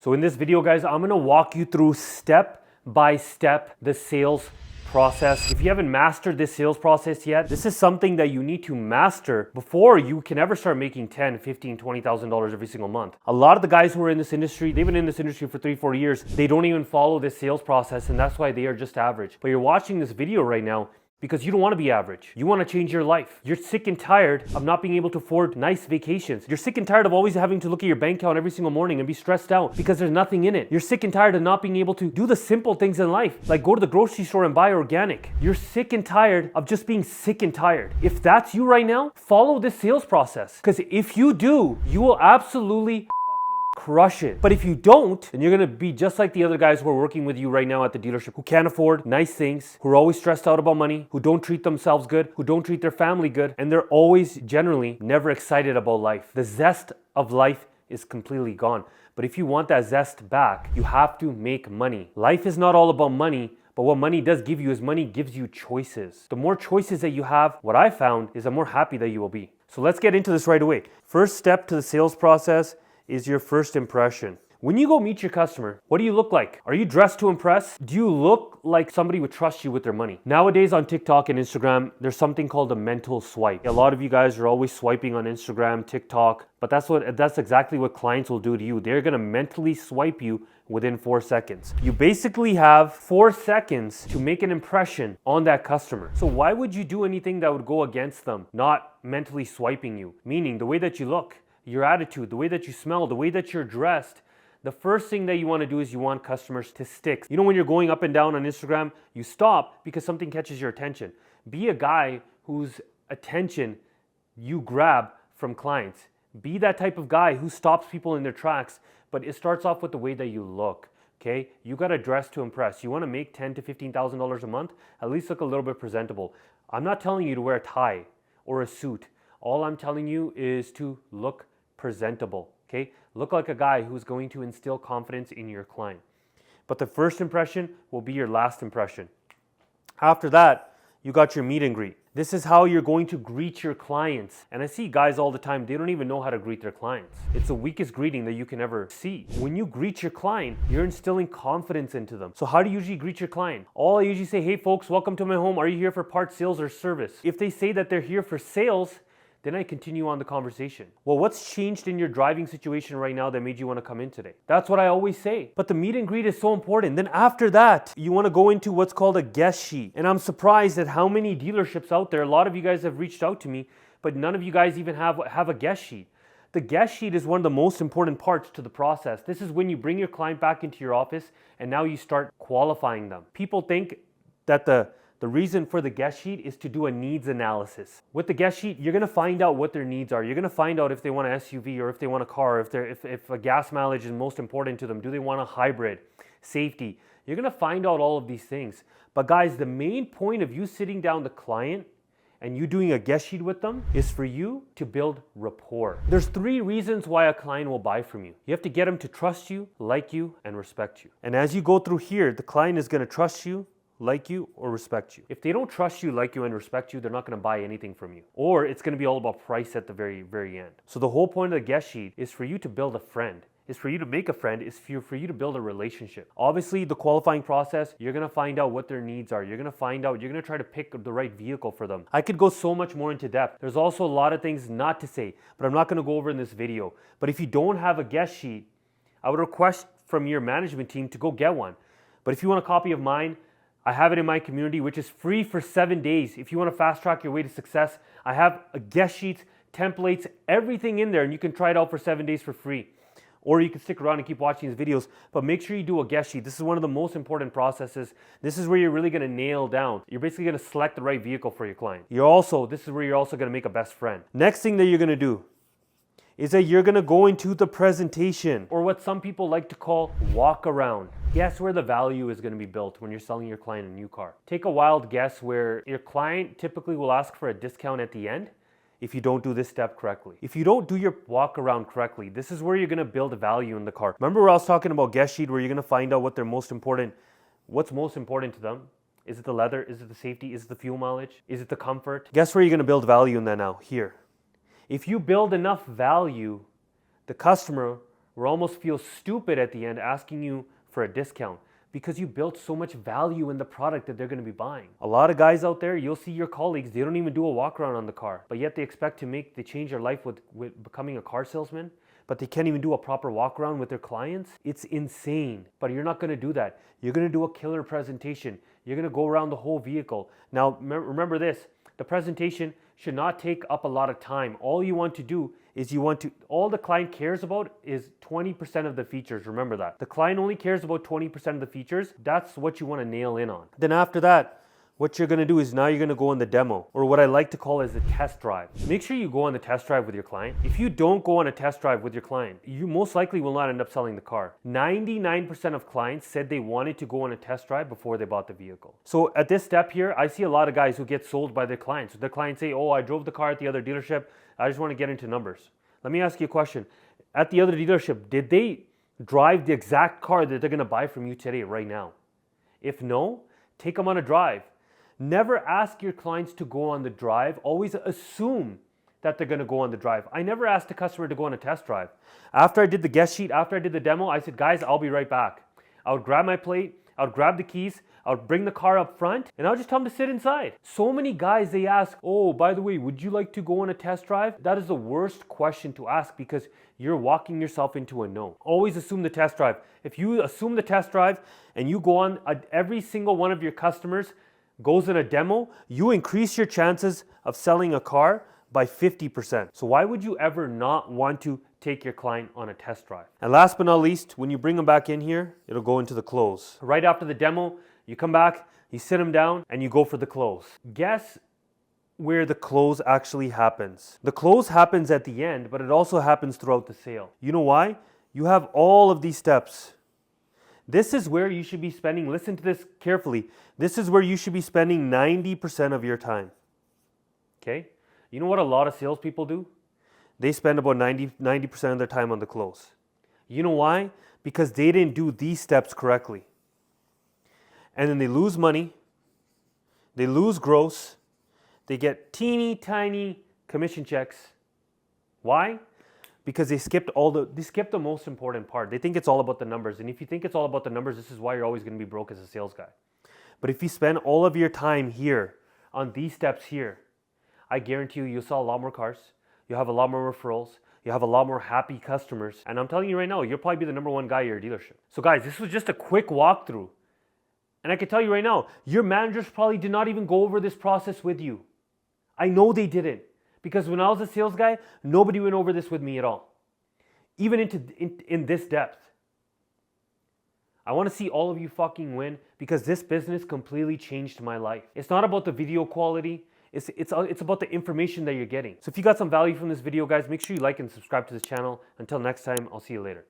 So in this video, guys, I'm gonna walk you through step by step the sales process. If you haven't mastered this sales process yet, this is something that you need to master before you can ever start making $10, $15, $20,000 every single month. A lot of the guys who are in this industry, they've been in this industry for 3-4 years, they don't even follow this sales process, and that's why they are just average. But you're watching this video right now because you don't want to be average. You want to change your life. You're sick and tired of not being able to afford nice vacations. You're sick and tired of always having to look at your bank account every single morning and be stressed out because there's nothing in it. You're sick and tired of not being able to do the simple things in life, like go to the grocery store and buy organic. You're sick and tired of just being sick and tired. If that's you right now, follow this sales process. Because if you do, you will absolutely crush it. But if you don't, then you're gonna be just like the other guys who are working with you right now at the dealership, who can't afford nice things, who are always stressed out about money, who don't treat themselves good, who don't treat their family good, and they're always generally never excited about life. The zest of life is completely gone. But if you want that zest back, you have to make money. Life is not all about money, but what money does give you is money gives you choices. The more choices that you have, what I found is the more happy that you will be. So let's get into this right away. First step to the sales process is your first impression. When you go meet your customer, what do you look like? Are you dressed to impress? Do you look like somebody would trust you with their money? Nowadays on TikTok and Instagram, there's something called a mental swipe. A lot of you guys are always swiping on Instagram, TikTok, but that's exactly what clients will do to you. They're gonna mentally swipe you within 4 seconds. You basically have 4 seconds to make an impression on that customer. So why would you do anything that would go against them, not mentally swiping you? Meaning the way that you look, your attitude, the way that you smell, the way that you're dressed. The first thing that you want to do is you want customers to stick. You know, when you're going up and down on Instagram, you stop because something catches your attention. Be a guy whose attention you grab from clients. Be that type of guy who stops people in their tracks, but it starts off with the way that you look. Okay, you got to dress to impress. You want to make $10,000 to $15,000 a month, at least look a little bit presentable. I'm not telling you to wear a tie or a suit. All I'm telling you is to look presentable, okay? Look like a guy who's going to instill confidence in your client. But the first impression will be your last impression. After that, you got your meet and greet. This is how you're going to greet your clients. And I see guys all the time, they don't even know how to greet their clients. It's the weakest greeting that you can ever see. When you greet your client, you're instilling confidence into them. So how do you usually greet your client? I usually say, hey folks, welcome to my home. Are you here for parts, sales, or service? If they say that they're here for sales, then I continue on the conversation. Well, what's changed in your driving situation right now that made you want to come in today? That's what I always say. But the meet and greet is so important. Then after that, you want to go into what's called a guest sheet. And I'm surprised at how many dealerships out there, a lot of you guys have reached out to me, but none of you guys even have a guest sheet. The guest sheet is one of the most important parts to the process. This is when you bring your client back into your office and now you start qualifying them. People think that the reason for the guest sheet is to do a needs analysis. With the guest sheet, you're gonna find out what their needs are. You're gonna find out if they want an SUV or if they want a car, if a gas mileage is most important to them. Do they want a hybrid? Safety. You're gonna find out all of these things. But guys, the main point of you sitting down the client and you doing a guest sheet with them is for you to build rapport. There's 3 reasons why a client will buy from you. You have to get them to trust you, like you, and respect you. And as you go through here, the client is gonna trust you, like you, or respect you. If they don't trust you, like you, and respect you, they're not gonna buy anything from you. Or it's gonna be all about price at the very, very end. So the whole point of the guest sheet is for you to build a friend. Is for you to make a friend, is for you to build a relationship. Obviously, the qualifying process, you're gonna find out what their needs are. You're gonna try to pick the right vehicle for them. I could go so much more into depth. There's also a lot of things not to say, but I'm not gonna go over in this video. But if you don't have a guest sheet, I would request from your management team to go get one. But if you want a copy of mine, I have it in my community, which is free for 7 days. If you want to fast track your way to success, I have a guest sheets, templates, everything in there, and you can try it out for 7 days for free. Or you can stick around and keep watching these videos, but make sure you do a guest sheet. This is one of the most important processes. This is where you're really going to nail down. You're basically going to select the right vehicle for your client. This is where you're also going to make a best friend. Next thing that you're going to do is that you're gonna go into the presentation, or what some people like to call walk around. Guess where the value is gonna be built when you're selling your client a new car. Take a wild guess where your client typically will ask for a discount at the end if you don't do this step correctly. If you don't do your walk around correctly, this is where you're gonna build value in the car. Remember where I was talking about guest sheet, where you're gonna find out what's most important to them? Is it the leather? Is it the safety? Is it the fuel mileage? Is it the comfort? Guess where you're gonna build value in that now? Here. If you build enough value, the customer will almost feel stupid at the end asking you for a discount because you built so much value in the product that they're going to be buying. A lot of guys out there, you'll see your colleagues, they don't even do a walk around on the car, but yet they expect to change their life with becoming a car salesman, but they can't even do a proper walk around with their clients. It's insane, but you're not going to do that. You're going to do a killer presentation. You're going to go around the whole vehicle. Now, remember this, the presentation should not take up a lot of time. All you want to do is all the client cares about is 20% of the features. Remember that. The client only cares about 20% of the features. That's what you want to nail in on. Then after that, what you're going to do is now you're going to go on the demo, or what I like to call as a test drive. Make sure you go on the test drive with your client. If you don't go on a test drive with your client, you most likely will not end up selling the car. 99% of clients said they wanted to go on a test drive before they bought the vehicle. So at this step here, I see a lot of guys who get sold by their clients. Their clients say, oh, I drove the car at the other dealership. I just want to get into numbers. Let me ask you a question. At the other dealership, did they drive the exact car that they're going to buy from you today, right now? If no, take them on a drive. Never ask your clients to go on the drive. Always assume that they're going to go on the drive. I never asked the customer to go on a test drive. After I did the guest sheet, after I did the demo, I said, guys, I'll be right back. I would grab my plate, I would grab the keys, I would bring the car up front, and I'll just tell them to sit inside. So many guys, they ask, oh, by the way, would you like to go on a test drive? That is the worst question to ask because you're walking yourself into a no. Always assume the test drive. If you assume the test drive and you go on, every single one of your customers goes in a demo, you increase your chances of selling a car by 50%. So why would you ever not want to take your client on a test drive? And last but not least, when you bring them back in here, it'll go into the close. Right after the demo, you come back, you sit them down, and you go for the close. Guess where the close actually happens. The close happens at the end, but it also happens throughout the sale. You know why? You have all of these steps. This is where you should be spending, listen to this carefully, this is where you should be spending 90% of your time. Okay? You know what a lot of salespeople do? They spend about 90% of their time on the close. You know why? Because they didn't do these steps correctly. And then they lose money, they lose gross, they get teeny tiny commission checks. Why? Because they skipped the most important part. They think it's all about the numbers. And if you think it's all about the numbers, this is why you're always going to be broke as a sales guy. But if you spend all of your time here on these steps here, I guarantee you'll sell a lot more cars. You'll have a lot more referrals. You'll have a lot more happy customers. And I'm telling you right now, you'll probably be the number one guy at your dealership. So guys, this was just a quick walkthrough. And I can tell you right now, your managers probably did not even go over this process with you. I know they didn't. Because when I was a sales guy, nobody went over this with me at all. Even in this depth. I want to see all of you fucking win because this business completely changed my life. It's not about the video quality. It's about the information that you're getting. So if you got some value from this video, guys, make sure you like and subscribe to this channel. Until next time, I'll see you later.